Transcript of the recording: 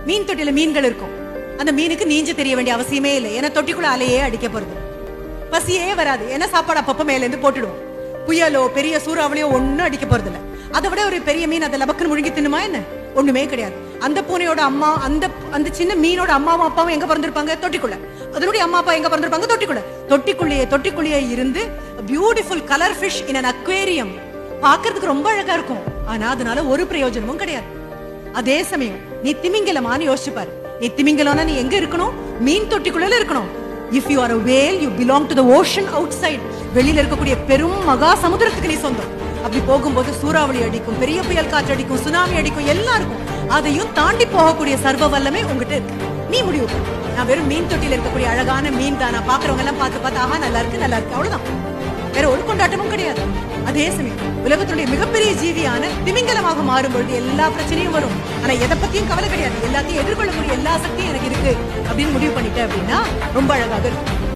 மீன் தொட்டில மீன்கள் இருக்கும். அந்த மீனுக்கு நீஞ்ச தெரிய வேண்டிய அவசியமே இல்லை. ஏன்னா தொட்டிக்குள்ள அலையே அடிக்க போறது. பசியே வராது. ஏன்னா சாப்பாடு அப்பப்ப மேல இருந்து போட்டுடுவோம். புயலோ பெரிய சூறாவளியோ ஒன்னும் அடிக்க போறது இல்ல. அதை விட ஒரு பெரிய மீன் அதை லபக்குன்னு முழுங்கி தின்னுமா என்ன? ஒண்ணுமே கிடையாது. அந்த பூனையோட அம்மா அந்த சின்ன மீனோட அம்மாவும் அப்பாவும் எங்க பிறந்திருப்பாங்க? தொட்டிக்குள்ள. அதனுடைய அம்மா அப்பா எங்க பிறந்திருப்பாங்க? தொட்டிக்குள்ள. தொட்டிக்குள்ளேயே இருந்து beautiful colour fish in an aquarium. பாக்குறதுக்கு ரொம்ப அழகா இருக்கும். ஆனா அதனால ஒரு பிரயோஜனமும் கிடையாது. அதே சமயம் நீ திமிங்கலமான்னு யோசிச்சு பாரு. நீ திமிங்கலம்னா நீ எங்க இருக்கணும்? மீன் தொட்டிக்குள்ள இருக்கணும். If you are a whale, you belong to the ocean outside. வெளியில இருக்கக்கூடிய பெரும் மகா சமுத்திரத்துக்கு நீ சொந்தம். அப்படி போகும்போது சூறாவளி அடிக்கும், பெரிய புயல் காற்று அடிக்கும், சுனாமி அடிக்கும், எல்லாம் இருக்கும். அதையும் தாண்டி போகக்கூடிய சர்வ வல்லமை உங்ககிட்ட இருக்கு. நீ முடிவு பண்ணு. நான் வெறும் மீன் தொட்டில இருக்கக்கூடிய அழகான மீன் தானா பாக்குறவங்க எல்லாம் பார்த்து ஆஹா நல்லா இருக்கு அவ்வளவுதான். வேற ஒரு கொண்டாட்டமும் கிடையாது. அதே சமயம் உலகத்தினுடைய மிகப்பெரிய ஜீவியான திமிங்கலமாக மாறும்பொழுது எல்லா பிரச்சனையும் வரும். ஆனா எதை பத்தியும் கவலை கிடையாது. எல்லாத்தையும் எதிர்கொள்ளக்கூடிய எல்லா சக்தியும் எனக்கு இருக்கு அப்படின்னு முடிவு பண்ணிட்டேன் அப்படின்னா ரொம்ப அழகாக இருக்கும்.